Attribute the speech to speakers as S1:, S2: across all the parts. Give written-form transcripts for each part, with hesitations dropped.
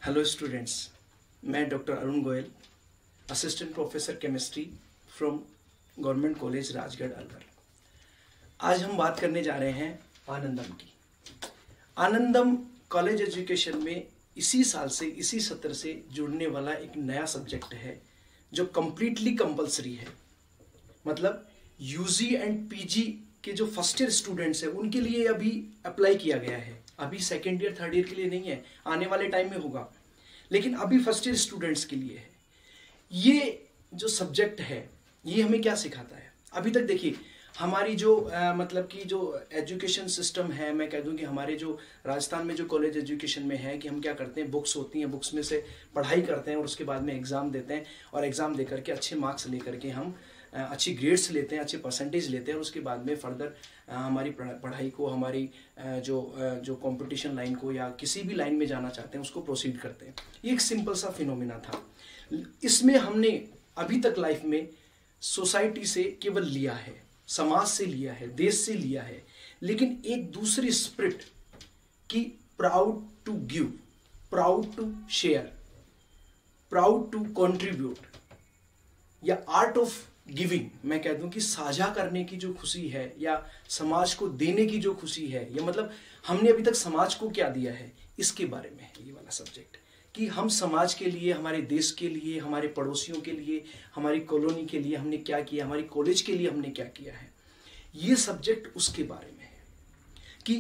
S1: Hello students, मैं doctor Arun Goyal, assistant professor chemistry from government college Rajgarh Alwar. आज हम बात करने जा रहे हैं आनंदम की। आनंदम कॉलेज एजुकेशन में इसी साल से, इसी सत्र से जुड़ने वाला एक नया सब्जेक्ट है जो कम्प्लीटली कंपलसरी है। मतलब यूजी एंड पीजी के जो फर्स्ट ईयर स्टूडेंट्स हैं उनके लिए अभी अप्लाई किया गया है। अभी सेकेंड ईयर थर्ड ईयर के लिए नहीं है, आने वाले टाइम में होगा, लेकिन अभी फर्स्ट ईयर स्टूडेंट्स के लिए है। ये जो सब्जेक्ट है ये हमें क्या सिखाता है? अभी तक देखिए हमारी जो मतलब कि जो एजुकेशन सिस्टम है, मैं कह दूं कि हमारे जो राजस्थान में जो कॉलेज एजुकेशन में है कि हम क्या करते हैं, बुक्स होती हैं, बुक्स में से पढ़ाई करते हैं और उसके बाद में एग्ज़ाम देते हैं और एग्ज़ाम दे करके अच्छे मार्क्स ले करके हम अच्छी ग्रेड्स लेते हैं, अच्छे परसेंटेज लेते हैं और उसके बाद में फर्दर हमारी पढ़ाई को, हमारी जो कंपटीशन लाइन को या किसी भी लाइन में जाना चाहते हैं उसको प्रोसीड करते हैं। ये एक सिंपल सा फिनोमिना था। इसमें हमने अभी तक लाइफ में सोसाइटी से केवल लिया है, समाज से लिया है, देश से लिया है, लेकिन एक दूसरी स्पिरिट की proud to give, proud to share, proud to contribute या आर्ट ऑफ गिविंग, मैं कह दूं कि साझा करने की जो खुशी है या समाज को देने की जो खुशी है, या मतलब हमने अभी तक समाज को क्या दिया है, इसके बारे में है ये वाला सब्जेक्ट। कि हम समाज के लिए, हमारे देश के लिए, हमारे पड़ोसियों के लिए, हमारी कॉलोनी के लिए हमने क्या किया, हमारी कॉलेज के लिए हमने क्या किया है। ये सब्जेक्ट उसके बारे में है कि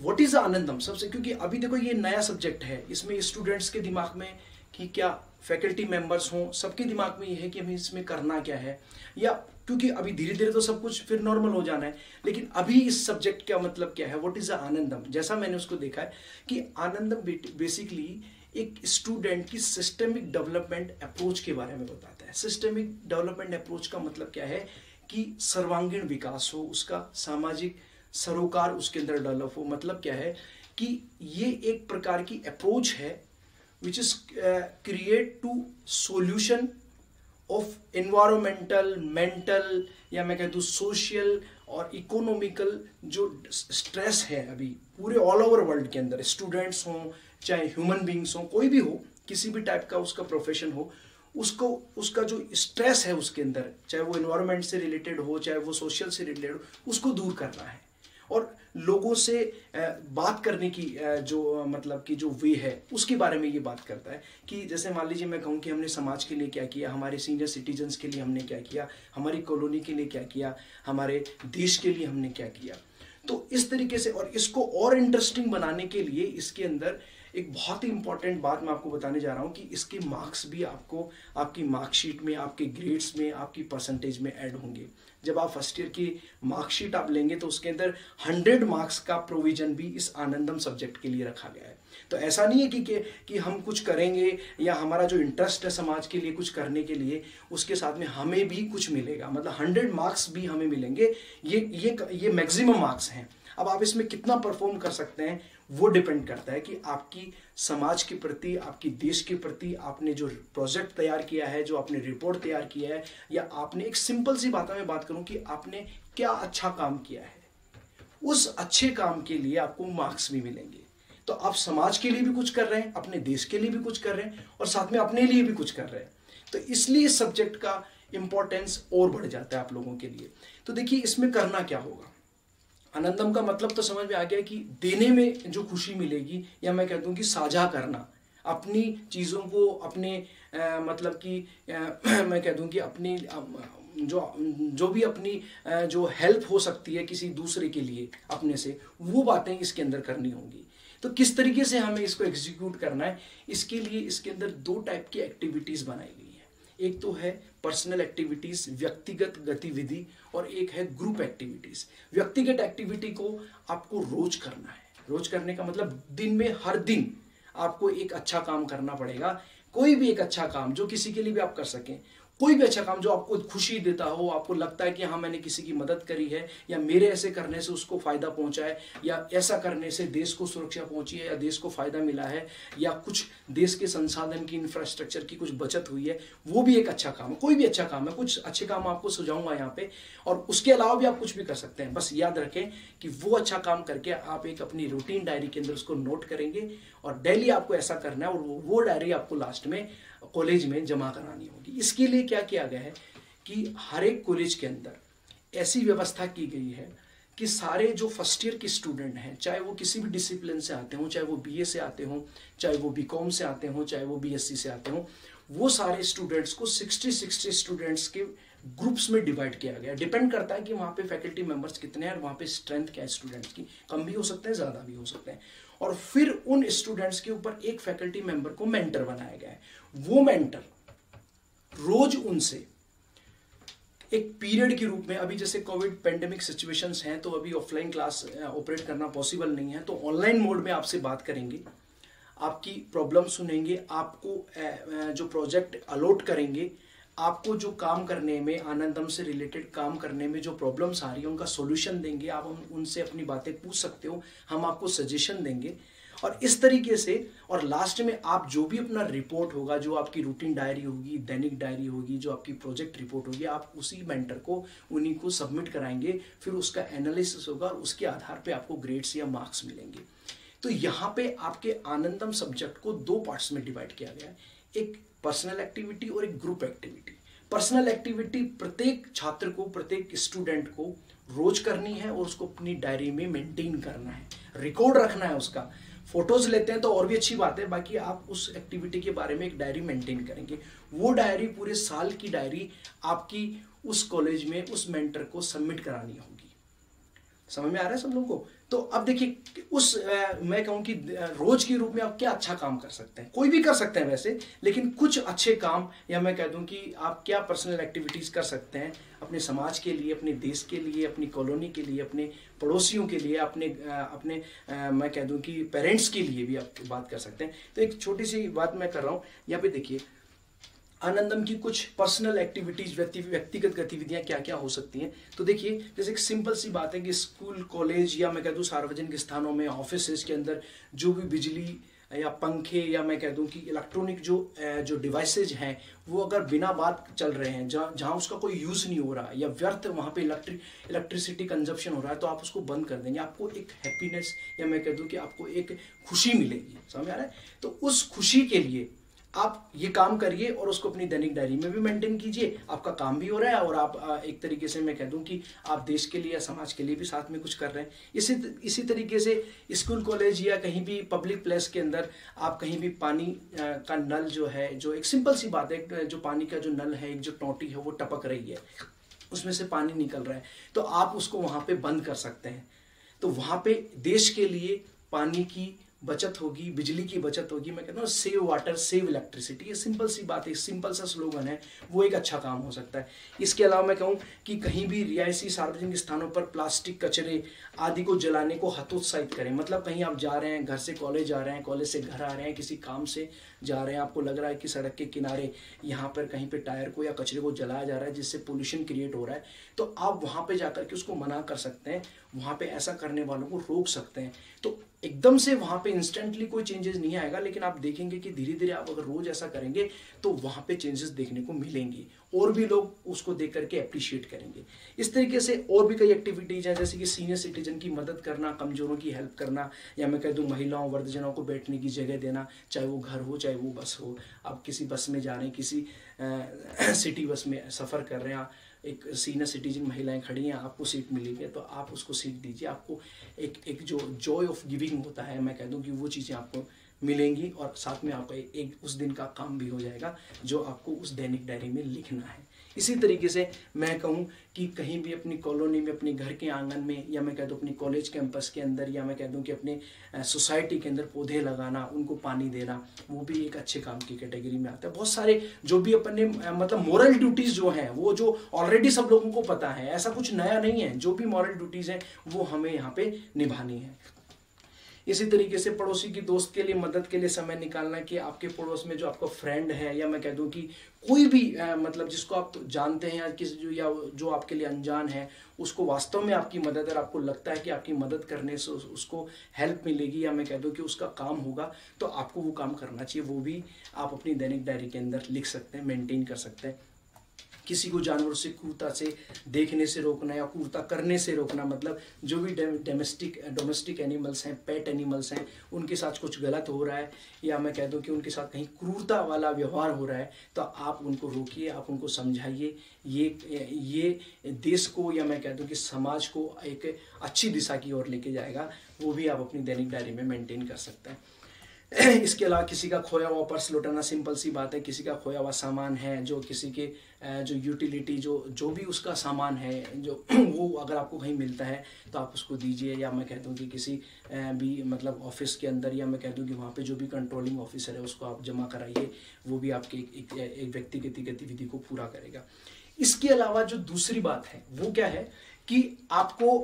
S1: व्हाट इज आनंदम सबसे, क्योंकि अभी देखो ये नया सब्जेक्ट है, इसमें स्टूडेंट्स के दिमाग में कि क्या, फैकल्टी मेंबर्स हों, सबके दिमाग में ये है कि हमें इसमें करना क्या है, या क्योंकि अभी धीरे धीरे तो सब कुछ फिर नॉर्मल हो जाना है, लेकिन अभी इस सब्जेक्ट का मतलब क्या है, व्हाट इज आनंदम। जैसा मैंने उसको देखा है कि आनंदम बेसिकली एक स्टूडेंट की सिस्टमिक डेवलपमेंट अप्रोच के बारे में बताता है। सिस्टमिक डेवलपमेंट अप्रोच का मतलब क्या है कि सर्वांगीण विकास हो, उसका सामाजिक सरोकार उसके अंदर डेवलप हो। मतलब क्या है कि ये एक प्रकार की अप्रोच है which is create to solution of environmental, mental या मैं कह दूँ social और इकोनॉमिकल जो स्ट्रेस है अभी पूरे ऑल ओवर वर्ल्ड के अंदर, स्टूडेंट्स हों चाहे ह्यूमन बींग्स हों, कोई भी हो, किसी भी टाइप का उसका प्रोफेशन हो, उसको उसका जो स्ट्रेस है उसके अंदर, चाहे वो एनवायरनमेंट से रिलेटेड हो चाहे वो सोशल से रिलेटेड हो, उसको दूर करना है। और लोगों से बात करने की जो मतलब कि जो वे है उसके बारे में ये बात करता है कि जैसे मान लीजिए मैं कहूँ कि हमने समाज के लिए क्या किया, हमारे सीनियर सिटीजन्स के लिए हमने क्या किया, हमारी कॉलोनी के लिए क्या किया, हमारे देश के लिए हमने क्या किया। तो इस तरीके से, और इसको और इंटरेस्टिंग बनाने के लिए इसके अंदर एक बहुत ही इंपॉर्टेंट बात मैं आपको बताने जा रहा हूँ कि इसके मार्क्स भी आपको आपकी मार्कशीट में, आपके ग्रेड्स में, आपकी परसेंटेज में ऐड होंगे। जब आप फर्स्ट ईयर की मार्कशीट आप लेंगे तो उसके अंदर 100 मार्क्स का प्रोविजन भी इस आनंदम सब्जेक्ट के लिए रखा गया है। तो ऐसा नहीं है कि हम कुछ करेंगे या हमारा जो इंटरेस्ट है समाज के लिए कुछ करने के लिए, उसके साथ में हमें भी कुछ मिलेगा। मतलब 100 मार्क्स भी हमें मिलेंगे। ये मैक्सिमम मार्क्स हैं। अब आप इसमें कितना परफॉर्म कर सकते हैं वो डिपेंड करता है कि आपकी समाज के प्रति, आपकी देश के प्रति आपने जो प्रोजेक्ट तैयार किया है, जो आपने रिपोर्ट तैयार किया है, या आपने एक सिंपल सी बात में बात करूं कि आपने क्या अच्छा काम किया है, उस अच्छे काम के लिए आपको मार्क्स भी मिलेंगे। तो आप समाज के लिए भी कुछ कर रहे हैं, अपने देश के लिए भी कुछ कर रहे हैं और साथ में अपने लिए भी कुछ कर रहे हैं। तो इसलिए इस सब्जेक्ट का इंपॉर्टेंस और बढ़ जाता है आप लोगों के लिए। तो देखिए इसमें करना क्या होगा। आनंदम का मतलब तो समझ में आ गया कि देने में जो खुशी मिलेगी, या मैं कह दूं कि साझा करना, अपनी चीज़ों को अपने मतलब कि मैं कह दूं कि अपनी जो भी अपनी जो हेल्प हो सकती है किसी दूसरे के लिए अपने से, वो बातें इसके अंदर करनी होंगी। तो किस तरीके से हमें इसको एग्जीक्यूट करना है, इसके लिए इसके अंदर 2 टाइप की एक्टिविटीज़ बनाई गई है। एक तो है पर्सनल एक्टिविटीज, व्यक्तिगत गतिविधि, और एक है ग्रुप एक्टिविटीज। व्यक्तिगत एक्टिविटी को आपको रोज करना है। रोज करने का मतलब दिन में हर दिन आपको एक अच्छा काम करना पड़ेगा। कोई भी एक अच्छा काम जो किसी के लिए भी आप कर सकें, कोई भी अच्छा काम जो आपको खुशी देता हो, आपको लगता है कि हाँ मैंने किसी की मदद करी है, या मेरे ऐसे करने से उसको फायदा पहुंचा है, या ऐसा करने से देश को सुरक्षा पहुंची है, या देश को फायदा मिला है, या कुछ देश के संसाधन की इंफ्रास्ट्रक्चर की कुछ बचत हुई है, वो भी एक अच्छा काम है। कोई भी अच्छा काम है, कुछ अच्छे काम आपको सुझाऊंगा यहाँ पे, और उसके अलावा भी आप कुछ भी कर सकते हैं। बस याद रखें कि वो अच्छा काम करके आप एक अपनी रूटीन डायरी के अंदर उसको नोट करेंगे, और डेली आपको ऐसा करना है, और वो डायरी आपको लास्ट में कॉलेज में जमा करानी होगी। इसके लिए क्या किया गया है कि हर एक कॉलेज के अंदर ऐसी व्यवस्था की गई है कि सारे जो फर्स्ट ईयर के स्टूडेंट हैं, चाहे वो किसी भी डिसिप्लिन से आते हों, चाहे वो बीए से आते हों, चाहे वो बीकॉम से आते हों, चाहे वो बीएससी से आते हों, वो सारे स्टूडेंट्स को 60 स्टूडेंट्स के ग्रुप्स में डिवाइड किया गया। डिपेंड करता है कि वहाँ पे फैकल्टी मेंबर्स कितने हैं और वहाँ पे स्ट्रेंथ क्या है स्टूडेंट्स की, कम भी हो सकते हैं, ज़्यादा भी हो सकते हैं। और फिर उन स्टूडेंट्स के ऊपर एक फैकल्टी मेंबर को मेंटर बनाया गया है। वो मेंटर रोज उनसे एक पीरियड के रूप में, अभी जैसे कोविड पेंडेमिक सिचुएशंस हैं तो अभी ऑफलाइन क्लास ऑपरेट करना पॉसिबल नहीं है, तो ऑनलाइन मोड में आपसे बात करेंगे, आपकी प्रॉब्लम सुनेंगे, आपको जो प्रोजेक्ट अलॉट करेंगे, आपको जो काम करने में, आनंदम से रिलेटेड काम करने में जो प्रॉब्लम्स आ रही है उनका सॉल्यूशन देंगे। आप उनसे अपनी बातें पूछ सकते हो, हम आपको सजेशन देंगे, और इस तरीके से। और लास्ट में आप जो भी अपना रिपोर्ट होगा, जो आपकी रूटीन डायरी होगी, दैनिक डायरी होगी, जो आपकी प्रोजेक्ट रिपोर्ट होगी, आप उसी मेंटर को, उन्हीं को सबमिट कराएंगे, फिर उसका एनालिसिस होगा और उसके आधार पे आपको ग्रेड्स या मार्क्स मिलेंगे। तो यहाँ पे आपके आनंदम सब्जेक्ट को 2 पार्ट्स में डिवाइड किया गया है, एक पर्सनल एक्टिविटी और एक ग्रुप एक्टिविटी। पर्सनल एक्टिविटी प्रत्येक छात्र को, प्रत्येक स्टूडेंट को रोज करनी है और उसको अपनी डायरी में मेंटेन करना है, रिकॉर्ड रखना है उसका। फोटोज लेते हैं तो और भी अच्छी बात है, बाकी आप उस एक्टिविटी के बारे में एक डायरी मेंटेन करेंगे। वो डायरी, पूरे साल की डायरी आपकी उस कॉलेज में उस मेंटर को सबमिट करानी होगी। समझ में आ रहा है सब लोगों को? तो अब देखिए, मैं कहूँ कि रोज के रूप में आप क्या अच्छा काम कर सकते हैं, कोई भी कर सकते हैं वैसे, लेकिन कुछ अच्छे काम, या मैं कह दूं कि आप क्या पर्सनल एक्टिविटीज कर सकते हैं अपने समाज के लिए, अपने देश के लिए, अपनी कॉलोनी के लिए, अपने पड़ोसियों के लिए, अपने मैं कह दूं कि पेरेंट्स के लिए भी आप बात कर सकते हैं। तो एक छोटी सी बात मैं कर रहा हूँ यहाँ पे, देखिए आनंदम की कुछ पर्सनल एक्टिविटीज, व्यक्तिगत गतिविधियां क्या क्या हो सकती हैं। तो देखिए, जैसे एक सिंपल सी बात है कि स्कूल, कॉलेज, या मैं कह दूं सार्वजनिक स्थानों में, ऑफिसेज के अंदर जो भी बिजली या पंखे, या मैं कह दूं कि इलेक्ट्रॉनिक जो डिवाइसेज हैं, वो अगर बिना बात चल रहे हैं, जहाँ उसका कोई यूज़ नहीं हो रहा, या व्यर्थ वहाँ पे इलेक्ट्रिसिटी कंजप्शन हो रहा है, तो आप उसको बंद कर देंगे। आपको एक हैप्पीनेस, या मैं कह दूं कि आपको एक खुशी मिलेगी। समझ आ रहा है? तो उस खुशी के लिए आप ये काम करिए और उसको अपनी दैनिक डायरी में भी मेंटेन कीजिए। आपका काम भी हो रहा है और आप एक तरीके से मैं कह दूं कि आप देश के लिए या समाज के लिए भी साथ में कुछ कर रहे हैं। इसी तरीके से स्कूल, कॉलेज या कहीं भी पब्लिक प्लेस के अंदर आप कहीं भी पानी का नल जो है, जो एक सिंपल सी बात है, जो पानी का जो नल है, एक जो टोटी है वो टपक रही है, उसमें से पानी निकल रहा है, तो आप उसको वहाँ पे बंद कर सकते हैं। तो वहाँ पे देश के लिए पानी की बचत होगी, बिजली की बचत होगी। मैं कहता हूँ सेव वाटर, सेव इलेक्ट्रिसिटी, ये सिंपल सी बात है, सिंपल सा स्लोगन है, वो एक अच्छा काम हो सकता है। इसके अलावा मैं कहूँ कि कहीं भी रिहायशी सार्वजनिक स्थानों पर प्लास्टिक, कचरे आदि को जलाने को हतोत्साहित करें। मतलब कहीं आप जा रहे हैं, घर से कॉलेज जा रहे हैं, कॉलेज से घर आ रहे हैं, किसी काम से जा रहे हैं, आपको लग रहा है कि सड़क के किनारे यहाँ पर कहीं पे टायर को या कचरे को जलाया जा रहा है जिससे पोल्यूशन क्रिएट हो रहा है, तो आप वहाँ पे जाकर के उसको मना कर सकते हैं, वहाँ पे ऐसा करने वालों को रोक सकते हैं। तो एकदम से वहाँ पे इंस्टेंटली कोई चेंजेस नहीं आएगा, लेकिन आप देखेंगे कि धीरे धीरे आप अगर रोज ऐसा करेंगे तो वहाँ पे चेंजेस देखने को मिलेंगे और भी लोग उसको देख करके अप्रिशिएट करेंगे। इस तरीके से और भी कई एक्टिविटीज हैं, जैसे कि सीनियर सिटीजन की मदद करना, कमजोरों की हेल्प करना, या मैं कह दूं महिलाओं, वृद्धजनों को बैठने की जगह देना, चाहे वो घर हो चाहे वो बस हो। आप किसी बस में जा रहे हैं, किसी सिटी बस में सफ़र कर रहे हैं, एक सीनियर सिटीजन महिलाएं खड़ी हैं, आपको सीट मिली है तो आप उसको सीट दीजिए। आपको एक जो जॉय ऑफ गिविंग होता है, मैं कह दूं कि वो चीज़ें आपको मिलेंगी और साथ में आपका एक उस दिन का काम भी हो जाएगा जो आपको उस दैनिक डायरी में लिखना है। इसी तरीके से मैं कहूँ कि कहीं भी अपनी कॉलोनी में, अपने घर के आंगन में, या मैं कह दूँ अपनी कॉलेज कैंपस के अंदर, या मैं कह दूँ कि अपने सोसाइटी के अंदर पौधे लगाना, उनको पानी देना, वो भी एक अच्छे काम की कैटेगरी में आता है। बहुत सारे जो भी अपने मतलब मॉरल ड्यूटीज़ जो हैं, वो जो ऑलरेडी सब लोगों को पता है, ऐसा कुछ नया नहीं है। जो भी मॉरल ड्यूटीज़ हैं वो हमें यहाँ पे निभानी है। इसी तरीके से पड़ोसी की दोस्त के लिए मदद के लिए समय निकालना, कि आपके पड़ोस में जो आपका फ्रेंड है या मैं कह दूं कि कोई भी मतलब जिसको आप जानते हैं या जो आपके लिए अनजान है, उसको वास्तव में आपकी मदद, और आपको लगता है कि आपकी मदद करने से उसको हेल्प मिलेगी या मैं कह दूं कि उसका काम होगा, तो आपको वो काम करना चाहिए। वो भी आप अपनी दैनिक डायरी के अंदर लिख सकते हैं, मेंटेन कर सकते हैं। किसी को जानवरों से क्रूरता से देखने से रोकना या क्रूरता करने से रोकना, मतलब जो भी डोमेस्टिक एनिमल्स हैं, पेट एनिमल्स हैं, उनके साथ कुछ गलत हो रहा है या मैं कह दूं कि उनके साथ कहीं क्रूरता वाला व्यवहार हो रहा है, तो आप उनको रोकिए, आप उनको समझाइए। ये देश को या मैं कह दूं कि समाज को एक अच्छी दिशा की ओर लेके जाएगा। वो भी आप अपनी दैनिक डायरी में मेंटेन कर सकते हैं। इसके अलावा किसी का खोया हुआ पर्स लौटाना, सिंपल सी बात है। किसी का खोया हुआ सामान है, जो किसी के जो यूटिलिटी जो भी उसका सामान है, जो वो अगर आपको कहीं मिलता है तो आप उसको दीजिए। या मैं कह दूं कि किसी भी मतलब ऑफिस के अंदर या मैं कह दूं कि वहाँ पे जो भी कंट्रोलिंग ऑफिसर है उसको आप जमा कराइए, वो भी आपके एक व्यक्तिगत गतिविधि को पूरा करेगा। इसके अलावा जो दूसरी बात है वो क्या है कि आपको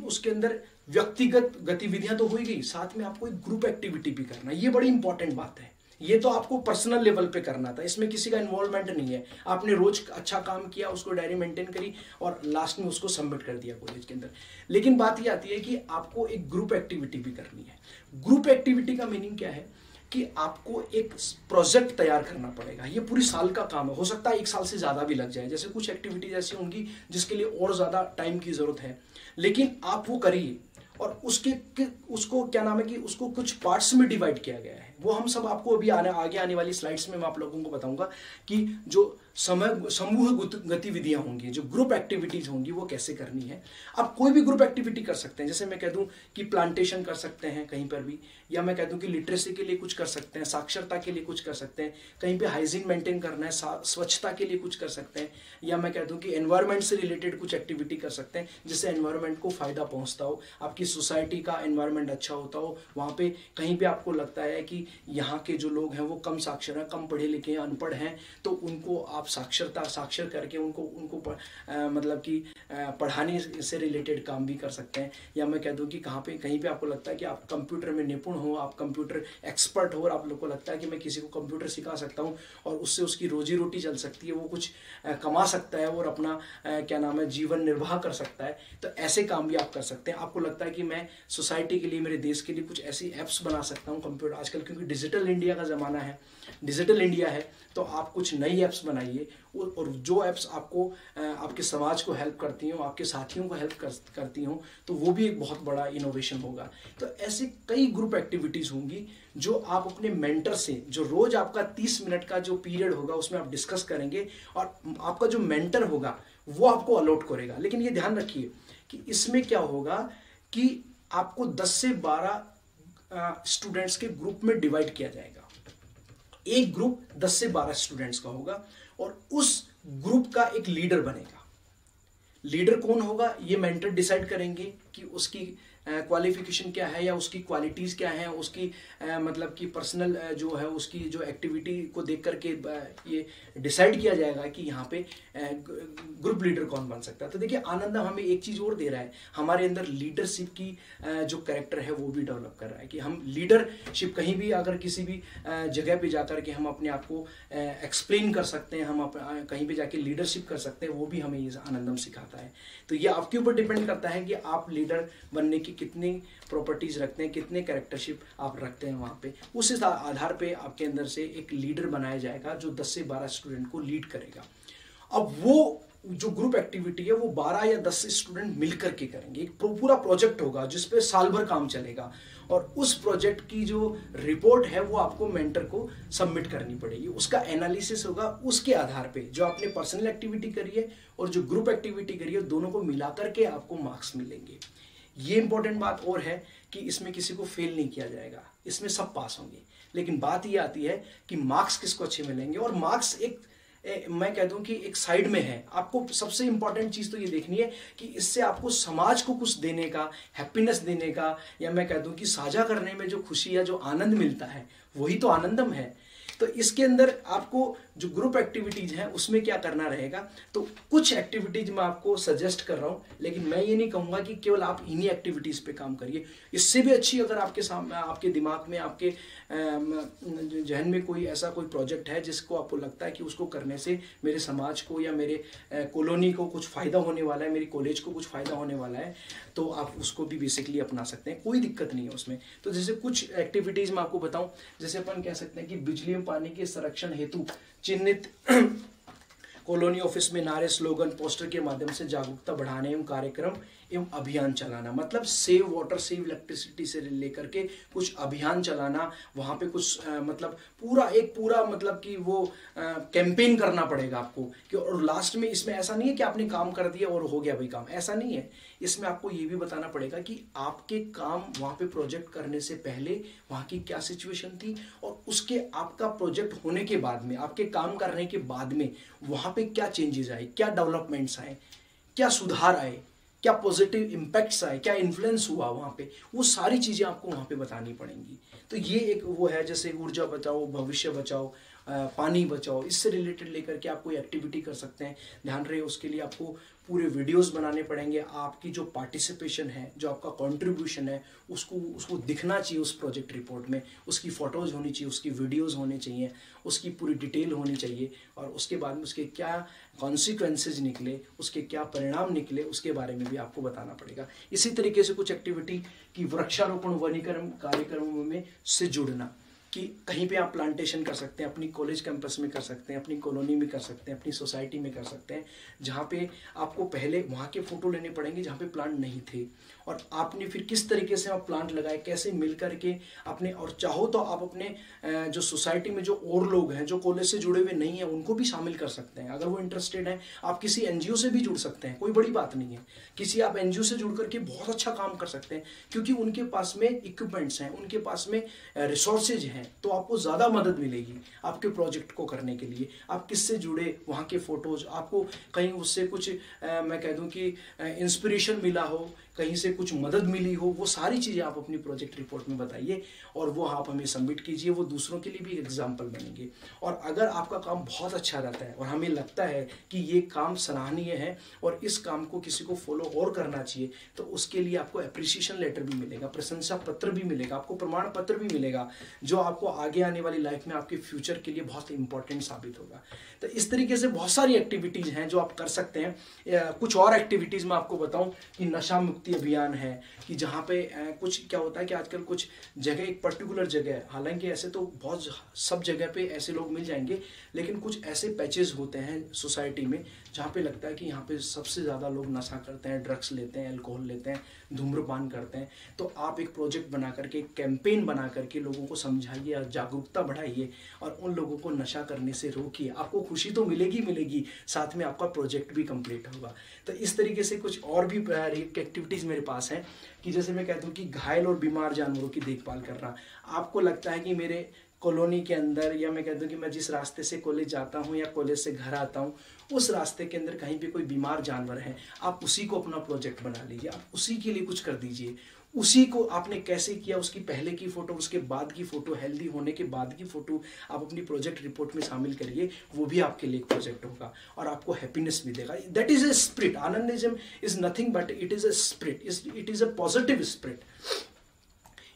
S1: उसके अंदर व्यक्तिगत गतिविधियां तो हो ही गई, साथ में आपको एक ग्रुप एक्टिविटी भी करना है। ये बड़ी इंपॉर्टेंट बात है। ये तो आपको पर्सनल लेवल पे करना था, इसमें किसी का इन्वॉल्वमेंट नहीं है। आपने रोज अच्छा काम किया, उसको डायरी मेंटेन करी और लास्ट में उसको सबमिट कर दिया कॉलेज के अंदर। लेकिन बात ये आती है कि आपको एक ग्रुप एक्टिविटी भी करनी है। ग्रुप एक्टिविटी का मीनिंग क्या है कि आपको एक प्रोजेक्ट तैयार करना पड़ेगा। ये पूरी साल का काम है, हो सकता है 1 साल से ज्यादा भी लग जाए। जैसे कुछ एक्टिविटीज ऐसी होंगी जिसके लिए और ज्यादा टाइम की जरूरत है, लेकिन आप वो करिए। और उसको क्या नाम है कि उसको कुछ पार्ट्स में डिवाइड किया गया है। वो हम सब आपको अभी आगे आने वाली स्लाइड्स में मैं आप लोगों को बताऊंगा कि जो समूह गतिविधियां होंगी, जो ग्रुप एक्टिविटीज होंगी, वो कैसे करनी है। आप कोई भी ग्रुप एक्टिविटी कर सकते हैं। जैसे मैं कह दूं कि प्लांटेशन कर सकते हैं कहीं पर भी, या मैं कह दूं कि लिटरेसी के लिए कुछ कर सकते हैं, साक्षरता के लिए कुछ कर सकते हैं, कहीं पे हाइजीन मेंटेन करना है, स्वच्छता के लिए कुछ कर सकते हैं, या मैं कह दूं कि एनवायरमेंट से रिलेटेड कुछ एक्टिविटी कर सकते हैं जिससे एनवायरमेंट को फायदा पहुंचता हो, आपकी सोसाइटी का एनवायरमेंट अच्छा होता हो। वहां पे कहीं पे आपको लगता है कि यहाँ के जो लोग हैं वो कम साक्षर हैं, कम पढ़े लिखे हैं, अनपढ़ हैं, तो उनको आप साक्षर करके उनको मतलब कि पढ़ाने से रिलेटेड काम भी कर सकते हैं। या मैं कह दूं कि कहीं पे आपको लगता है कि आप कंप्यूटर में निपुण हो, आप कंप्यूटर एक्सपर्ट हो, और आप लोग को लगता है कि मैं किसी को कंप्यूटर सिखा सकता हूं और उससे उसकी रोजी रोटी चल सकती है, वो कुछ कमा सकता है और अपना क्या नाम है जीवन निर्वाह कर सकता है, तो ऐसे काम भी आप कर सकते हैं। आपको लगता है कि मैं सोसाइटी के लिए, मेरे देश के लिए कुछ ऐसी एप्स बना सकता हूँ कंप्यूटर, आजकल क्योंकि डिजिटल इंडिया का ज़माना है, डिजिटल इंडिया है, तो आप कुछ नई एप्स बनाइए और जो एप्स आपको आपके समाज को हेल्प करती हों, आपके साथियों को हेल्प करती हों, तो वो भी एक बहुत बड़ा इनोवेशन होगा। तो ऐसे कई ग्रुप एक्टिविटीज़ होंगी जो आप अपने मेंटर से, जो रोज आपका 30 मिनट का जो पीरियड होगा उसमें आप डिस्कस करेंगे, और आपका जो मेंटर होगा वो आपको अलॉट करेगा। लेकिन ये ध्यान रखिए कि इसमें क्या होगा कि आपको 10 से 12 स्टूडेंट्स के ग्रुप में डिवाइड किया जाएगा। एक ग्रुप 10 से 12 स्टूडेंट्स का होगा और उस ग्रुप का एक लीडर बनेगा। लीडर कौन होगा ये मेंटर डिसाइड करेंगे कि उसकी क्वालिफिकेशन क्या है या उसकी क्वालिटीज़ क्या है, उसकी मतलब कि पर्सनल जो है उसकी जो एक्टिविटी को देख करके ये डिसाइड किया जाएगा कि यहाँ पे ग्रुप लीडर कौन बन सकता है। तो देखिए आनंदम हमें एक चीज़ और दे रहा है, हमारे अंदर लीडरशिप की जो कैरेक्टर है वो भी डेवलप कर रहा है कि हम लीडरशिप कहीं भी अगर किसी भी जगह पे जाकर के हम अपने आप को एक्सप्लेन कर सकते हैं, हम कहीं पे जाके लीडरशिप कर सकते हैं, वो भी हमें ये आनंदम सिखाता है। तो ये आपके ऊपर डिपेंड करता है कि आप लीडर बनने की कितनी प्रॉपर्टीज रखते हैं, कितने कैरेक्टरशिप आप रखते हैं वहाँ पे। उस आधार पे आपके अंदर से एक लीडर बनाया जाएगा जो 10 से 12 स्टूडेंट को लीड करेगा। अब वो जो ग्रुप एक्टिविटी है वो 12 या 10 स्टूडेंट मिलकर के करेंगे। एक पूरा प्रोजेक्ट होगा जिसपे साल भर काम चलेगा और उस प्रोजेक्ट की जो रिपोर्ट है वो आपको मेंटर को सबमिट करनी पड़ेगी। उसका एनालिसिस होगा, उसके आधार पे जो आपने पर्सनल एक्टिविटी करी है और जो ग्रुप एक्टिविटी करी है दोनों को मिला करके आपको मार्क्स मिलेंगे। ये इंपॉर्टेंट बात और है कि इसमें किसी को फेल नहीं किया जाएगा, इसमें सब पास होंगे। लेकिन बात ये आती है कि मार्क्स किसको अच्छे मिलेंगे, और मार्क्स मैं कह दूं कि एक साइड में है। आपको सबसे इंपॉर्टेंट चीज तो ये देखनी है कि इससे आपको समाज को कुछ देने का, हैप्पीनेस देने का, या मैं कह दूं कि साझा करने में जो खुशी या जो आनंद मिलता है वही तो आनंदम है। तो इसके अंदर आपको जो ग्रुप एक्टिविटीज हैं उसमें क्या करना रहेगा, तो कुछ एक्टिविटीज मैं आपको सजेस्ट कर रहा हूं, लेकिन मैं ये नहीं कहूंगा कि केवल आप इन्हीं एक्टिविटीज पे काम करिए। इससे भी अच्छी अगर आपके सामने, आपके दिमाग में, आपके जहन में कोई ऐसा कोई प्रोजेक्ट है जिसको आपको लगता है कि उसको करने से मेरे समाज को या मेरे कॉलोनी को कुछ फायदा होने वाला है, मेरी कॉलेज को कुछ फायदा होने वाला है, तो आप उसको भी बेसिकली अपना सकते हैं, कोई दिक्कत नहीं है उसमें। तो जैसे कुछ एक्टिविटीज मैं आपको बताऊं, जैसे अपन कह सकते हैं कि बिजली एवं पानी के संरक्षण हेतु चिन्हित कॉलोनी ऑफिस में नारे, स्लोगन, पोस्टर के माध्यम से जागरूकता बढ़ाने एवं कार्यक्रम एवं अभियान चलाना, मतलब सेव वाटर सेव इलेक्ट्रिसिटी से लेकर के कुछ अभियान चलाना, वहां पे कुछ मतलब पूरा मतलब कि वो कैंपेन करना पड़ेगा आपको कि, और लास्ट में इसमें ऐसा नहीं है कि आपने काम कर दिया और हो गया भाई काम, ऐसा नहीं है। इसमें आपको ये भी बताना पड़ेगा कि आपके काम वहां पे प्रोजेक्ट करने से पहले वहां की क्या सिचुएशन थी, और उसके आपका प्रोजेक्ट होने के बाद में, आपके काम करने के बाद में वहां पे क्या चेंजेस आए, क्या डेवलपमेंट्स आए, क्या सुधार आए, क्या पॉजिटिव इंपैक्ट्स आए, क्या इन्फ्लुएंस हुआ वहां पे, वो सारी चीजें आपको वहां पे बतानी पड़ेंगी। तो ये एक वो है, जैसे ऊर्जा बचाओ, भविष्य बचाओ, पानी बचाओ, इससे रिलेटेड लेकर के आप कोई एक्टिविटी कर सकते हैं। ध्यान रहे उसके लिए आपको पूरे वीडियोस बनाने पड़ेंगे, आपकी जो पार्टिसिपेशन है, जो आपका कंट्रीब्यूशन है, उसको दिखना चाहिए उस प्रोजेक्ट रिपोर्ट में, उसकी फोटोज होनी चाहिए, उसकी वीडियोस होने चाहिए, उसकी पूरी डिटेल होनी चाहिए, और उसके बाद में उसके क्या कॉन्सिक्वेंसेज निकले, उसके क्या परिणाम निकले, उसके बारे में भी आपको बताना पड़ेगा। इसी तरीके से कुछ एक्टिविटी की वृक्षारोपण वनीकरण कार्यक्रमों में से जुड़ना, कि कहीं पे आप प्लांटेशन कर सकते हैं, अपनी कॉलेज कैंपस में कर सकते हैं, अपनी कॉलोनी में कर सकते हैं, अपनी सोसाइटी में कर सकते हैं, जहाँ पे आपको पहले वहाँ के फोटो लेने पड़ेंगे जहाँ पे प्लांट नहीं थे, और आपने फिर किस तरीके से आप प्लांट लगाए, कैसे मिल करके अपने, और चाहो तो आप अपने जो सोसाइटी में जो और लोग हैं जो कॉलेज से जुड़े हुए नहीं हैं उनको भी शामिल कर सकते हैं। अगर वो इंटरेस्टेड हैं, आप किसी एनजीओ से भी जुड़ सकते हैं, कोई बड़ी बात नहीं है। किसी आप एनजीओ से जुड़ करके बहुत अच्छा काम कर सकते हैं, क्योंकि उनके पास में इक्विपमेंट्स हैं, उनके पास में रिसोर्सेज हैं, तो आपको ज़्यादा मदद मिलेगी आपके प्रोजेक्ट को करने के लिए। आप किससे जुड़े, वहाँ के फोटोज, आपको कहीं उससे कुछ मैं कह दूँ कि इंस्पिरेशन मिला हो, कहीं से कुछ मदद मिली हो, वो सारी चीज़ें आप अपनी प्रोजेक्ट रिपोर्ट में बताइए, और वो आप हमें सबमिट कीजिए, वो दूसरों के लिए भी एग्जाम्पल बनेंगे। और अगर आपका काम बहुत अच्छा रहता है और हमें लगता है कि ये काम सराहनीय है और इस काम को किसी को फॉलो और करना चाहिए, तो उसके लिए आपको अप्रिसिएशन लेटर भी मिलेगा, प्रशंसा पत्र भी मिलेगा, आपको प्रमाण पत्र भी मिलेगा, जो आपको आगे आने वाली लाइफ में आपके फ्यूचर के लिए बहुत इंपॉर्टेंट साबित होगा। तो इस तरीके से बहुत सारी एक्टिविटीज़ हैं जो आप कर सकते हैं। कुछ और एक्टिविटीज़ मैं आपको बताऊं कि नशा मुक्ति अभियान है, कि जहाँ पे कुछ क्या होता है कि आजकल कुछ जगह, एक पर्टिकुलर जगह है, हालांकि ऐसे तो बहुत सब जगह पे ऐसे लोग मिल जाएंगे, लेकिन कुछ ऐसे पैचेस होते हैं सोसाइटी में जहाँ पे लगता है कि यहाँ पे सबसे ज़्यादा लोग नशा करते हैं, ड्रग्स लेते हैं, अल्कोहल लेते हैं, धूम्रपान करते हैं। तो आप एक प्रोजेक्ट बना करके, एक कैंपेन बना करके लोगों को समझाइए और जागरूकता बढ़ाइए, और उन लोगों को नशा करने से रोकिए। आपको खुशी तो मिलेगी, साथ में आपका प्रोजेक्ट भी कंप्लीट होगा। तो इस तरीके से कुछ और भी एक्टिविटीज़ मेरे पास हैं, कि जैसे मैं कहता हूँ कि घायल और बीमार जानवरों की देखभाल करना। आपको लगता है कि मेरे कॉलोनी के अंदर, या मैं कहता हूँ कि मैं जिस रास्ते से कॉलेज जाता हूँ या कॉलेज से घर आता हूँ, उस रास्ते के अंदर कहीं पे कोई बीमार जानवर है, आप उसी को अपना प्रोजेक्ट बना लीजिए, आप उसी के लिए कुछ कर दीजिए। उसी को आपने कैसे किया, उसकी पहले की फोटो, उसके बाद की फोटो, हेल्दी होने के बाद की फोटो आप अपनी प्रोजेक्ट रिपोर्ट में शामिल करिए। वो भी आपके लिए एक प्रोजेक्ट होगा और आपको हैप्पीनेस भी देगा। That is a spirit. आनंदिज्म is nothing but it is a spirit, it is a positive spirit.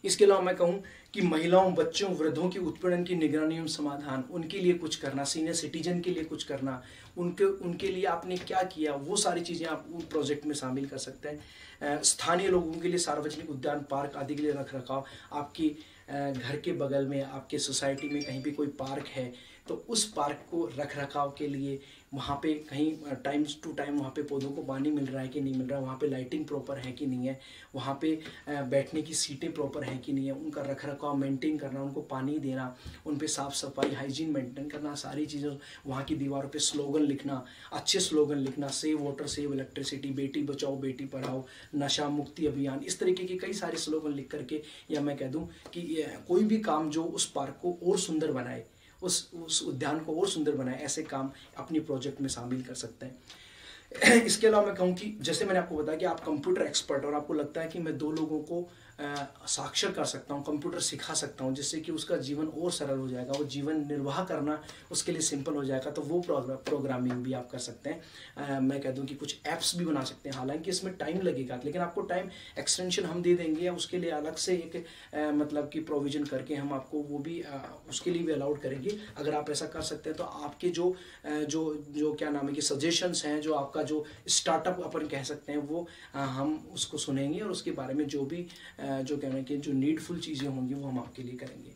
S1: इसके अलावा मैं कहूँ कि महिलाओं, बच्चों, वृद्धों की उत्पीड़न की निगरानी एवं समाधान, उनके लिए कुछ करना, सीनियर सिटीजन के लिए कुछ करना, उनके लिए आपने क्या किया, वो सारी चीज़ें आप उन प्रोजेक्ट में शामिल कर सकते हैं। स्थानीय लोगों के लिए सार्वजनिक उद्यान, पार्क आदि के लिए रख रखाव, आपकी घर के बगल में, आपके सोसाइटी में कहीं भी कोई पार्क है तो उस पार्क को रख रखाव के लिए वहाँ पे कहीं टाइम टू टाइम वहाँ पे पौधों को पानी मिल रहा है कि नहीं मिल रहा है, वहाँ पे लाइटिंग प्रॉपर है कि नहीं है, वहाँ पे बैठने की सीटें प्रॉपर हैं कि नहीं है, उनका रख रखाव मेंटेन करना, उनको पानी देना, उन पे साफ़ सफाई, हाइजीन मेंटेन करना, सारी चीज़ें। वहाँ की दीवारों पे स्लोगन लिखना, अच्छे स्लोगन लिखना, save water save electricity, Beti Bachao Beti Padhao, नशा मुक्ति अभियान, इस तरीके के कई सारे स्लोगन लिख करके, या मैं कह दूँ कि कोई भी काम जो उस पार्क को और सुंदर बनाए, उस उद्यान को और सुंदर बनाए, ऐसे काम अपनी प्रोजेक्ट में शामिल कर सकते हैं। इसके अलावा मैं कहूँ कि जैसे मैंने आपको बताया कि आप कंप्यूटर एक्सपर्ट, और आपको लगता है कि मैं 2 लोगों को साक्षर कर सकता हूँ, कंप्यूटर सिखा सकता हूँ, जिससे कि उसका जीवन और सरल हो जाएगा, वो जीवन निर्वाह करना उसके लिए सिंपल हो जाएगा। तो वो प्रोग्रामिंग भी आप कर सकते हैं। मैं कह दूँ कि कुछ ऐप्स भी बना सकते हैं, हालांकि इसमें टाइम लगेगा, लेकिन आपको टाइम एक्सटेंशन हम दे देंगे, या उसके लिए अलग से एक मतलब कि प्रोविजन करके हम आपको वो भी उसके लिए भी अलाउड करेंगे। अगर आप ऐसा कर सकते हैं तो आपके जो जो जो क्या नाम है कि सजेशंस हैं, जो आपका जो स्टार्टअप अपन कह सकते हैं, वो हम उसको सुनेंगे, और उसके बारे में जो भी जो कहना है कि जो नीडफुल चीज़ें होंगी वो हम आपके लिए करेंगे।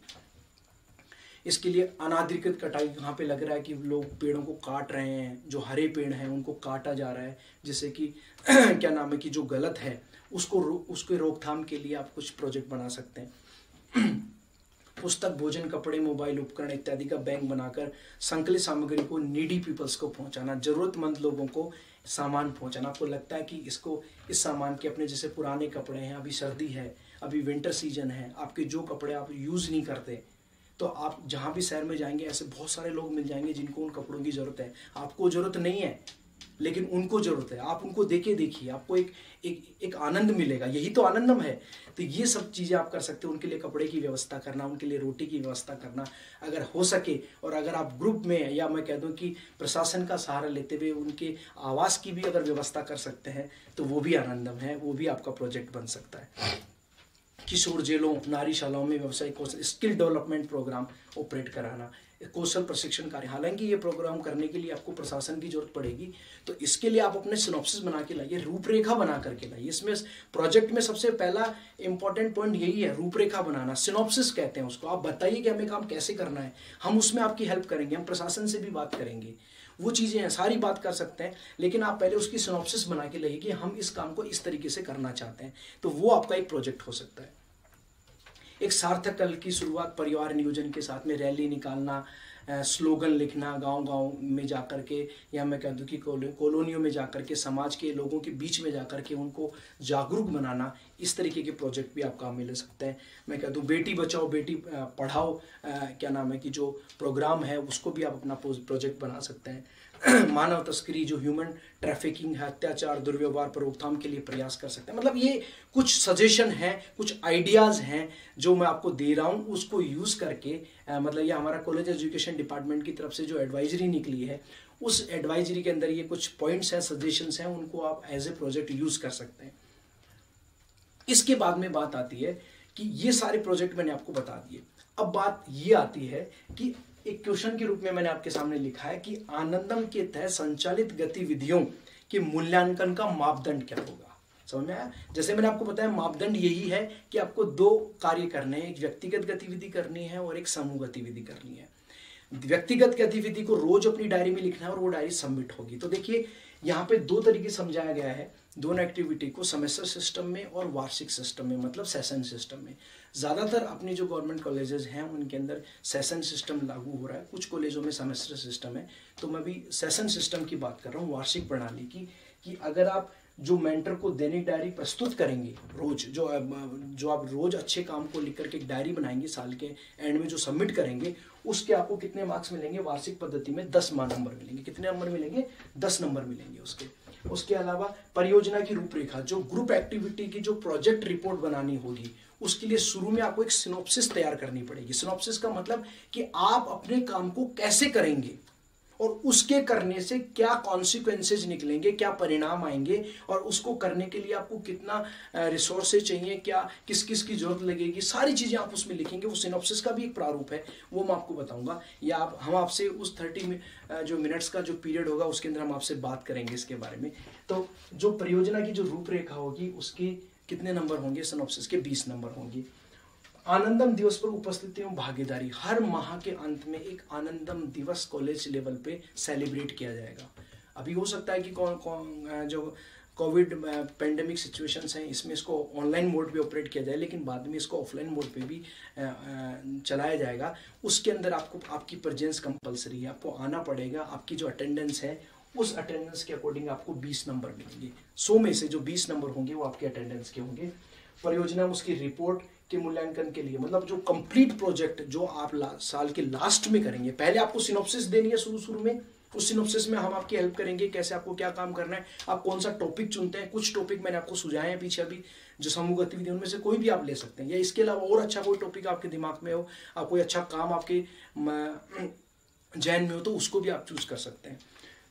S1: इसके लिए अनाधिकृत कटाई, यहाँ पे लग रहा है कि लोग पेड़ों को काट रहे हैं, जो हरे पेड़ हैं उनको काटा जा रहा है, जिससे कि क्या नाम है कि जो गलत है उसके रोकथाम के लिए आप कुछ प्रोजेक्ट बना सकते हैं। पुस्तक, भोजन, कपड़े, मोबाइल उपकरण इत्यादि का बैंक बनाकर संकलित सामग्री को नीडी पीपल्स को पहुंचाना, जरूरतमंद लोगों को सामान पहुंचाना। आपको लगता है कि इस सामान के अपने जैसे पुराने कपड़े हैं, अभी सर्दी है, अभी विंटर सीजन है, आपके जो कपड़े आप यूज़ नहीं करते, तो आप जहाँ भी शहर में जाएंगे ऐसे बहुत सारे लोग मिल जाएंगे जिनको उन कपड़ों की ज़रूरत है। आपको ज़रूरत नहीं है लेकिन उनको ज़रूरत है, आप उनको देखिए, आपको एक आनंद मिलेगा, यही तो आनंदम है। तो ये सब चीज़ें आप कर सकते हो, उनके लिए कपड़े की व्यवस्था करना, उनके लिए रोटी की व्यवस्था करना, अगर हो सके, और अगर आप ग्रुप में या मैं कह दूं कि प्रशासन का सहारा लेते हुए उनके आवास की भी अगर व्यवस्था कर सकते हैं तो वो भी आनंदम है, वो भी आपका प्रोजेक्ट बन सकता है। किशोर जेलों, नारीशालाओं में व्यवसायिक कौशल स्किल डेवलपमेंट प्रोग्राम ऑपरेट कराना, कौशल प्रशिक्षण कार्य। हालांकि ये प्रोग्राम करने के लिए आपको प्रशासन की जरूरत पड़ेगी, तो इसके लिए आप अपने सिनॉप्सिस बना के लाइए, रूपरेखा बना करके लाइए। इसमें प्रोजेक्ट में सबसे पहला इंपॉर्टेंट पॉइंट यही है, रूपरेखा बनाना, सिनॉप्सिस कहते हैं उसको। आप बताइए कि हमें काम कैसे करना है, हम उसमें आपकी हेल्प करेंगे, हम प्रशासन से भी बात करेंगे, वो चीज़ें हैं, सारी बात कर सकते हैं, लेकिन आप पहले उसकी सिनॉप्सिस बना के लाइए कि हम इस काम को इस तरीके से करना चाहते हैं, तो वो आपका एक प्रोजेक्ट हो सकता है। एक सार्थक कल की शुरुआत परिवार नियोजन के साथ में रैली निकालना, स्लोगन लिखना, गांव-गांव में जाकर के, या मैं कह दूं कि कॉलोनियों में जाकर के, समाज के लोगों के बीच में जाकर के उनको जागरूक बनाना, इस तरीके के प्रोजेक्ट भी आप काम में ले सकते हैं। मैं कह दूं बेटी बचाओ बेटी पढ़ाओ क्या नाम है कि जो प्रोग्राम है उसको भी आप अपना प्रोजेक्ट बना सकते हैं। मानव तस्करी, जो ह्यूमन ट्रैफिकिंग है, अत्याचार, दुर्व्यवहार पर रोकथाम के लिए प्रयास कर सकते हैं। मतलब ये कुछ सजेशन हैं, कुछ आइडियाज़ हैं जो मैं आपको दे रहा हूँ, उसको यूज़ करके मतलब ये हमारा कॉलेज एजुकेशन डिपार्टमेंट की तरफ से जो एडवाइजरी निकली है, उस एडवाइजरी के अंदर ये कुछ पॉइंट्स हैं, सजेशंस हैं, उनको आप एज ए प्रोजेक्ट यूज़ कर सकते हैं। इसके बाद में बात आती है कि ये सारे प्रोजेक्ट मैंने आपको बता दिए, अब बात ये आती है कि एक क्वेश्चन के रूप में मैंने आपके सामने लिखा है कि आनंदम के तहत संचालित गतिविधियों के मूल्यांकन का मापदंड क्या होगा। समझ में आया? जैसे मैंने आपको बताया, मापदंड यही है कि आपको दो कार्य करने हैं, एक व्यक्तिगत गतिविधि करनी है और एक समूह गतिविधि करनी है। व्यक्तिगत गतिविधि को रोज अपनी डायरी में लिखना है और वो डायरी सबमिट होगी। तो देखिए यहाँ पे दो तरीके समझाया गया है दोनों एक्टिविटी को, सेमेस्टर सिस्टम में और वार्षिक सिस्टम में, मतलब सेशन सिस्टम में। ज़्यादातर अपनी जो गवर्नमेंट कॉलेजेस हैं उनके अंदर सेशन सिस्टम लागू हो रहा है, कुछ कॉलेजों में सेमेस्टर सिस्टम है। तो मैं भी सेशन सिस्टम की बात कर रहा हूँ, वार्षिक प्रणाली की, कि अगर आप जो मेंटर को दैनिक डायरी प्रस्तुत करेंगे रोज, जो आप रोज अच्छे काम को लिख करके एक डायरी बनाएंगे, साल के एंड में जो सबमिट करेंगे, उसके आपको कितने मार्क्स मिलेंगे? वार्षिक पद्धति में 10 नंबर मिलेंगे। कितने नंबर मिलेंगे? 10 नंबर मिलेंगे उसके अलावा परियोजना की रूपरेखा, जो ग्रुप एक्टिविटी की जो प्रोजेक्ट रिपोर्ट बनानी होगी, उसके लिए शुरू में आपको एक सिनॉप्सिस तैयार करनी पड़ेगी। सिनॉप्सिस का मतलब कि आप अपने काम को कैसे करेंगे और उसके करने से क्या कॉन्सिक्वेंसेज निकलेंगे, क्या परिणाम आएंगे, और उसको करने के लिए आपको कितना रिसोर्सेज चाहिए, क्या किस किस की जरूरत लगेगी, सारी चीज़ें आप उसमें लिखेंगे। वो सिनॉप्सिस का भी एक प्रारूप है, वो मैं आपको बताऊंगा, या हम आपसे उस 30 जो मिनट्स का जो पीरियड होगा उसके अंदर हम आपसे बात करेंगे इसके बारे में। तो जो परियोजना की जो रूपरेखा होगी उसके कितने नंबर होंगे? सिनॉप्सिस के 20 नंबर होंगे। आनंदम दिवस पर उपस्थिति एवं भागीदारी, हर माह के अंत में एक आनंदम दिवस कॉलेज लेवल पे सेलिब्रेट किया जाएगा। अभी हो सकता है कि जो कोविड पेंडेमिक सिचुएशंस हैं इसमें इसको ऑनलाइन मोड पे ऑपरेट किया जाए, लेकिन बाद में इसको ऑफलाइन मोड पे भी चलाया जाएगा। उसके अंदर आपकी प्रेजेंस कंपलसरी है, आपको आना पड़ेगा। आपकी जो अटेंडेंस है उस अटेंडेंस के अकॉर्डिंग आपको 20 नंबर मिलेंगे। 100 में से जो 20 नंबर होंगे वो आपके अटेंडेंस के होंगे। परियोजना उसकी रिपोर्ट के मूल्यांकन के लिए, मतलब जो कंप्लीट प्रोजेक्ट जो आप साल के लास्ट में करेंगे, पहले आपको सिनॉप्सिस देनी है शुरू में, उस सिनॉप्सिस में हम आपकी हेल्प करेंगे कैसे आपको क्या काम करना है, आप कौन सा टॉपिक चुनते हैं। कुछ टॉपिक मैंने आपको सुझाए हैं पीछे अभी जो समूह गतिविधि, उनमें से कोई भी आप ले सकते हैं, या इसके अलावा और अच्छा कोई टॉपिक आपके दिमाग में हो, आप कोई अच्छा काम आपके जहन में हो तो उसको भी आप चूज कर सकते हैं।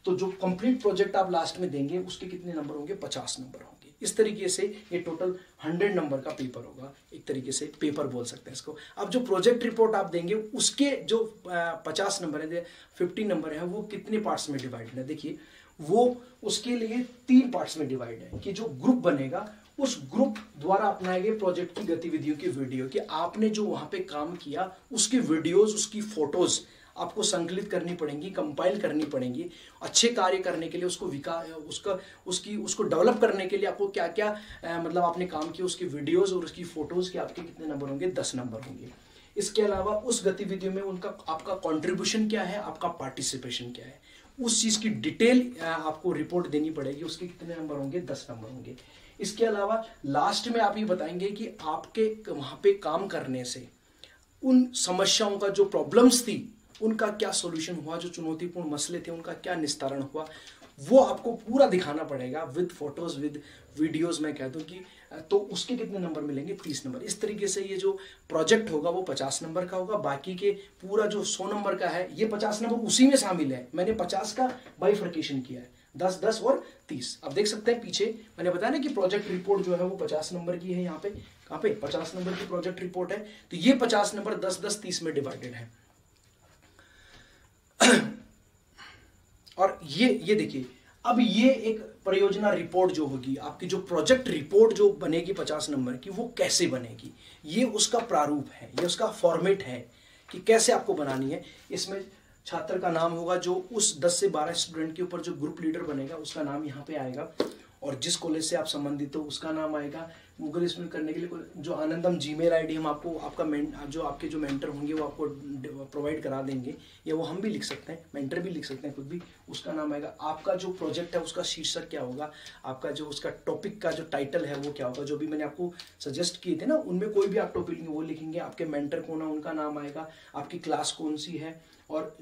S1: तो जो कंप्लीट प्रोजेक्ट आप लास्ट में देंगे उसके कितने नंबर होंगे, 50 नंबर होंगे। इस तरीके से ये टोटल 100 नंबर का पेपर होगा, एक तरीके से पेपर बोल सकते हैं इसको। अब जो प्रोजेक्ट रिपोर्ट आप देंगे उसके जो 50 नंबर है, 50 नंबर है, वो कितने पार्ट्स में डिवाइड है, देखिए वो उसके लिए 3 पार्ट्स में डिवाइड है कि जो ग्रुप बनेगा उस ग्रुप द्वारा अपनाए गए प्रोजेक्ट की गतिविधियों की वीडियो, कि आपने जो वहां पे काम किया उसकी वीडियोज, उसकी फोटोज आपको संकलित करनी पड़ेंगी, कंपाइल करनी पड़ेंगी। अच्छे कार्य करने के लिए उसको डेवलप करने के लिए आपको क्या क्या मतलब आपने काम किया, उसकी वीडियोस और उसकी फोटोज के आपके कितने नंबर होंगे, 10 नंबर होंगे। इसके अलावा उस गतिविधियों में उनका आपका कॉन्ट्रीब्यूशन क्या है, आपका पार्टिसिपेशन क्या है, उस चीज की डिटेल आपको रिपोर्ट देनी पड़ेगी, उसके कितने नंबर होंगे, 10 नंबर होंगे। इसके अलावा लास्ट में आप ये बताएंगे कि आपके वहां पे काम करने से उन समस्याओं का, जो प्रॉब्लम्स थी उनका क्या सॉल्यूशन हुआ, जो चुनौतीपूर्ण मसले थे उनका क्या निस्तारण हुआ, वो आपको पूरा दिखाना पड़ेगा विद फोटोज विद वीडियोस। मैं कह दूं कि तो उसके कितने नंबर मिलेंगे, 30 नंबर। इस तरीके से ये जो प्रोजेक्ट होगा वो 50 नंबर का होगा। बाकी के पूरा जो 100 नंबर का है, ये 50 नंबर उसी में शामिल है। मैंने 50 का बाइफर्केशन किया है, 10, 10 और 30। अब देख सकते हैं पीछे मैंने बताया ना कि प्रोजेक्ट रिपोर्ट जो है वो 50 नंबर की है। यहाँ पे कहाँ पे 50 नंबर की प्रोजेक्ट रिपोर्ट है, तो ये 50 नंबर 10, 10, 30 में डिवाइडेड है। और ये देखिए, अब ये एक परियोजना रिपोर्ट जो होगी आपकी, जो प्रोजेक्ट रिपोर्ट जो बनेगी 50 नंबर की, वो कैसे बनेगी, ये उसका प्रारूप है, ये उसका फॉर्मेट है कि कैसे आपको बनानी है। इसमें छात्र का नाम होगा, जो उस 10 से 12 स्टूडेंट के ऊपर जो ग्रुप लीडर बनेगा उसका नाम यहाँ पे आएगा, और जिस कॉलेज से आप संबंधित हो उसका नाम आएगा। गूगल इसमें करने के लिए जो आनंदम जीमेल आईडी हम आपको जो आपके जो मेंटर होंगे वो आपको प्रोवाइड करा देंगे, या वो हम भी लिख सकते हैं, मेंटर भी लिख सकते हैं खुद भी, उसका नाम आएगा। आपका जो प्रोजेक्ट है उसका शीर्षक क्या होगा, आपका जो उसका टॉपिक का जो टाइटल है वो क्या होगा, जो भी मैंने आपको सजेस्ट किए थे ना उनमें कोई भी आप टॉपिक वो लिखेंगे। आपके मेंटर कौन है उनका नाम आएगा, आपकी क्लास कौन सी है, और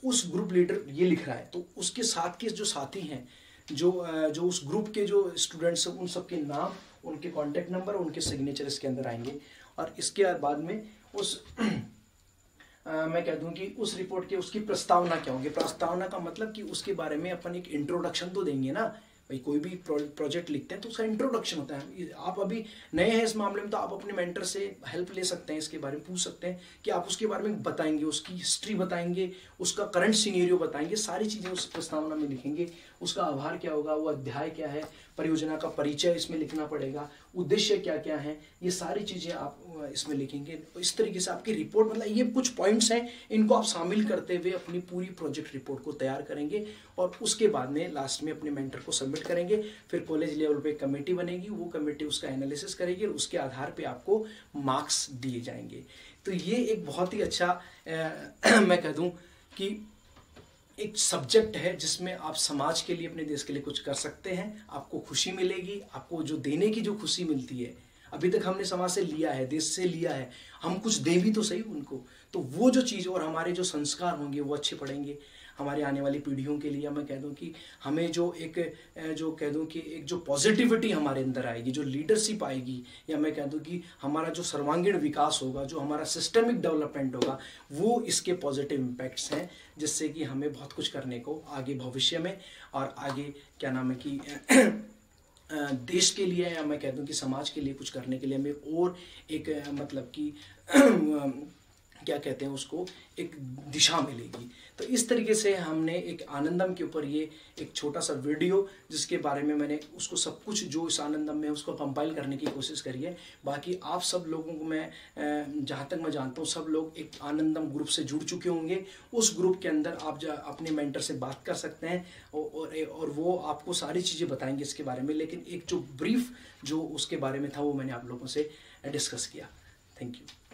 S1: उस ग्रुप लीडर ये लिख रहा है तो उसके साथ के जो साथी हैं, जो उस ग्रुप के जो स्टूडेंट्स हैं, उन सबके नाम, उनके कॉन्टैक्ट नंबर, उनके सिग्नेचर इसके अंदर आएंगे। और इसके बाद में उस मैं कह दूं कि उस रिपोर्ट के उसकी प्रस्तावना क्या होगी। प्रस्तावना का मतलब कि उसके बारे में अपन एक इंट्रोडक्शन तो देंगे ना भाई, कोई भी प्रोजेक्ट लिखते हैं तो उसका इंट्रोडक्शन होता है। आप अभी नए हैं इस मामले में तो आप अपने मेंटर से हेल्प ले सकते हैं, इसके बारे में पूछ सकते हैं कि आप उसके बारे में बताएंगे, उसकी हिस्ट्री बताएंगे, उसका करंट सिनेरियो बताएंगे, सारी चीज़ें उस प्रस्तावना में लिखेंगे। उसका आभार क्या होगा, वो अध्याय क्या है, परियोजना का परिचय इसमें लिखना पड़ेगा, उद्देश्य क्या क्या है, ये सारी चीज़ें आप इसमें लिखेंगे। इस तरीके से आपकी रिपोर्ट, मतलब ये कुछ पॉइंट्स हैं, इनको आप शामिल करते हुए अपनी पूरी प्रोजेक्ट रिपोर्ट को तैयार करेंगे, और उसके बाद में लास्ट में अपने मेंटर को सबमिट करेंगे। फिर कॉलेज लेवल पे कमेटी बनेगी, वो कमेटी उसका एनालिसिस करेगी और उसके आधार पे आपको मार्क्स दिए जाएंगे। तो ये एक बहुत ही अच्छा मैं कह दूं कि एक सब्जेक्ट है जिसमें आप समाज के लिए, अपने देश के लिए कुछ कर सकते हैं, आपको खुशी मिलेगी। आपको जो देने की जो खुशी मिलती है, अभी तक हमने समाज से लिया है, देश से लिया है, हम कुछ दे भी तो सही उनको, तो वो जो चीज़ और हमारे जो संस्कार होंगे वो अच्छे पड़ेंगे हमारे आने वाली पीढ़ियों के लिए। मैं कह दूं कि हमें जो कह दूं कि एक जो पॉजिटिविटी हमारे अंदर आएगी, जो लीडरशिप आएगी, या मैं कह दूं कि हमारा जो सर्वांगीण विकास होगा, जो हमारा सिस्टमिक डेवलपमेंट होगा, वो इसके पॉजिटिव इम्पैक्ट्स हैं, जिससे कि हमें बहुत कुछ करने को आगे भविष्य में और आगे क्या नाम है कि देश के लिए, या मैं कह दूं कि समाज के लिए कुछ करने के लिए हमें और एक मतलब कि क्या कहते हैं उसको, एक दिशा मिलेगी। तो इस तरीके से हमने एक आनंदम के ऊपर ये एक छोटा सा वीडियो, जिसके बारे में मैंने उसको सब कुछ जो इस आनंदम में उसको कंपाइल करने की कोशिश करी है। बाकी आप सब लोगों को मैं जहाँ तक मैं जानता हूँ सब लोग एक आनंदम ग्रुप से जुड़ चुके होंगे। उस ग्रुप के अंदर आप अपने मेंटर से बात कर सकते हैं और वो आपको सारी चीज़ें बताएंगे इसके बारे में। लेकिन एक जो ब्रीफ जो उसके बारे में था वो मैंने आप लोगों से डिस्कस किया। Thank you.